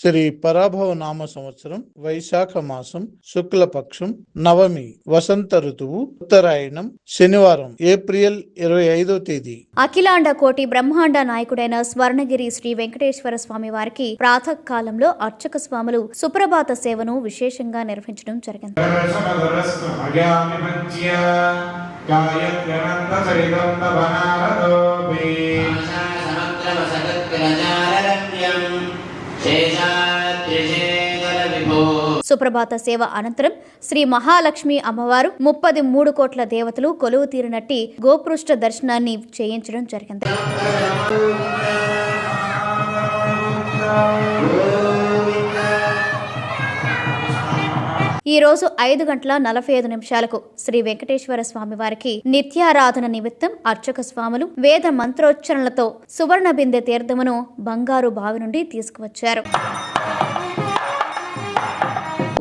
శ్రీ పరాభవ నామ సంవత్సరం వైశాఖ మాసం శుక్లపక్షం నవమి వసంత ఋతువు ఉత్తరాయణం శనివారం ఏప్రిల్ 25వ తేదీ. అఖిలాండ కోటి బ్రహ్మాండ నాయకుడైన స్వర్ణగిరి శ్రీ వెంకటేశ్వర స్వామి వారికి ప్రాతకాలంలో అర్చక స్వాములు సుప్రభాత సేవను విశేషంగా నిర్వహించడం జరిగింది. సుప్రభాత సేవ అనంతరం శ్రీ మహాలక్ష్మి అమ్మవారు 33 కోట్ల దేవతలు కొలువు తీరినట్టి గోపృష్ఠ దర్శనాన్ని చేయించడం జరిగింది. ఈ రోజు 5:45 శ్రీ వెంకటేశ్వర స్వామి వారికి నిత్యారాధన నిమిత్తం అర్చక స్వాములు వేద మంత్రోచ్చరణలతో సువర్ణ బిందె తీర్థమును బంగారు బావి నుండి తీసుకువచ్చారు.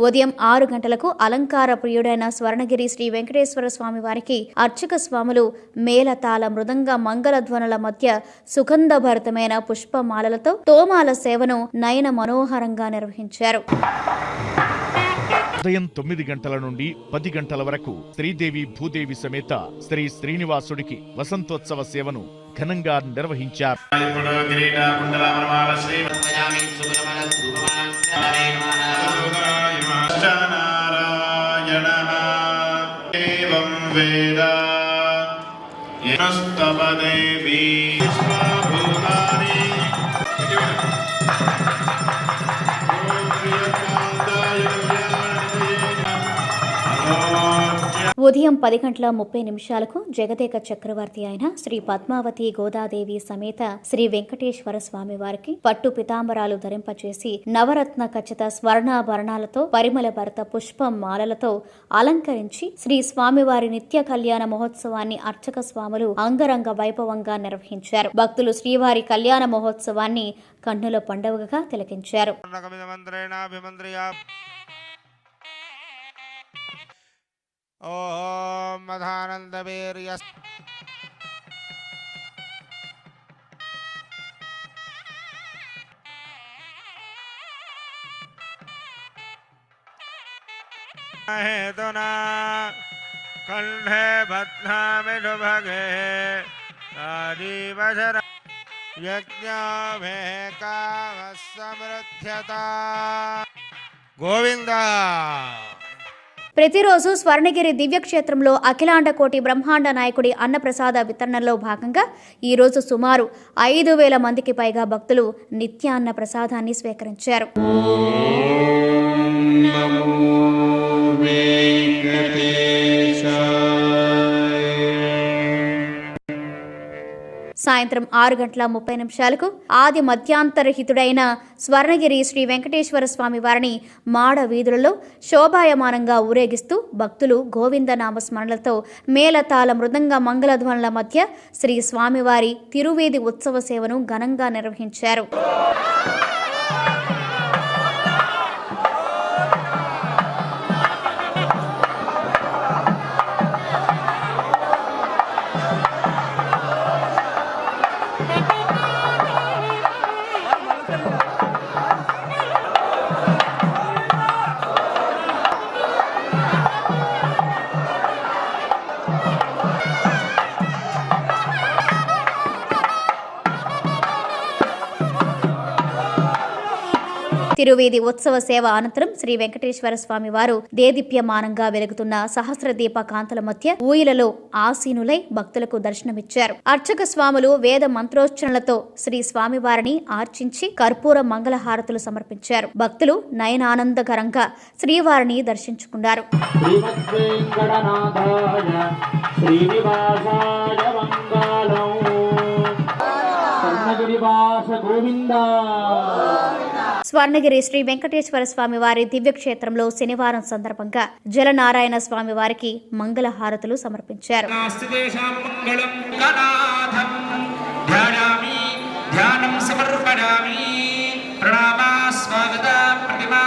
ఉదయం 6 గంటలకు అలంకార ప్రియుడైన స్వర్ణగిరి శ్రీ వెంకటేశ్వర స్వామి వారికి అర్చక స్వాములు మేళతాళ మృదంగ మంగళధ్వనుల మధ్య సుగంధభరితమైన పుష్పమాలలతో తోమాల సేవను నయన మనోహరంగా నిర్వహించారు. ఉదయం 9 గంటల నుండి 10 గంటల వరకు శ్రీదేవి భూదేవి సమేత శ్రీ శ్రీనివాసుడికి వసంతోత్సవ సేవను ఘనంగా నిర్వహించారు. ఉదయం 10:30 జగదేక చక్రవర్తి అయిన శ్రీ పద్మావతి గోదాదేవి సమేత శ్రీ వెంకటేశ్వర స్వామి వారికి పట్టు పితాంబరాలు ధరింపచేసి నవరత్న ఖచ్చిత స్వర్ణాభరణాలతో పరిమళ భరత పుష్ప మాలలతో అలంకరించి శ్రీ స్వామివారి నిత్య కళ్యాణ మహోత్సవాన్ని అర్చక స్వాములు అంగరంగ వైభవంగా నిర్వహించారు. భక్తులు శ్రీవారి కళ్యాణ మహోత్సవాన్ని కన్నుల పండుగగా తిలకించారు. ఓం మధానందవీర్య హేతునా కంఠే బధ్నామి భగే ఆదివశర యజ్ఞమే కామ సమృద్ధ్యత. గోవిందా. ప్రతిరోజు స్వర్ణగిరి దివ్యక్షేత్రంలో అఖిలాండ కోటి బ్రహ్మాండ నాయకుడి అన్నప్రసాద వితరణలో భాగంగా ఈరోజు సుమారు 5,000 మందికి పైగా భక్తులు నిత్యాన్న ప్రసాదాన్ని స్వీకరించారు. సాయంత్రం 6:30 ఆది మధ్యాంతరహితుడైన స్వర్ణగిరి శ్రీ వెంకటేశ్వర స్వామి వారిని మాడ వీధులలో శోభాయమానంగా ఊరేగిస్తూ భక్తులు గోవింద నామస్మరణలతో మేళతాళ మృదంగ మంగళధ్వనుల మధ్య శ్రీ స్వామివారి తిరువీధి ఉత్సవ సేవను ఘనంగా నిర్వహించారు. తిరువీధి ఉత్సవ సేవ అనంతరం శ్రీ వెంకటేశ్వర స్వామి వారు దేదీప్యమానంగా వెలుగుతున్న సహస్రదీప కాంతుల మధ్య ఊయలలో ఆసీనులై భక్తులకు దర్శనమిచ్చారు. అర్చక స్వాములు వేద మంత్రోచ్చరణలతో శ్రీ స్వామివారిని ఆర్చించి కర్పూర మంగళహారతులు సమర్పించారు. భక్తులు నయనానందకరంగా శ్రీవారిని దర్శించుకున్నారు. స్వర్ణగిరి శ్రీ వెంకటేశ్వర స్వామి వారి దివ్యక్షేత్రంలో శనివారం సందర్భంగా జలనారాయణ స్వామి వారికి మంగళహారతులు సమర్పించారు. ప్రణామ స్వాగత ప్రతిమా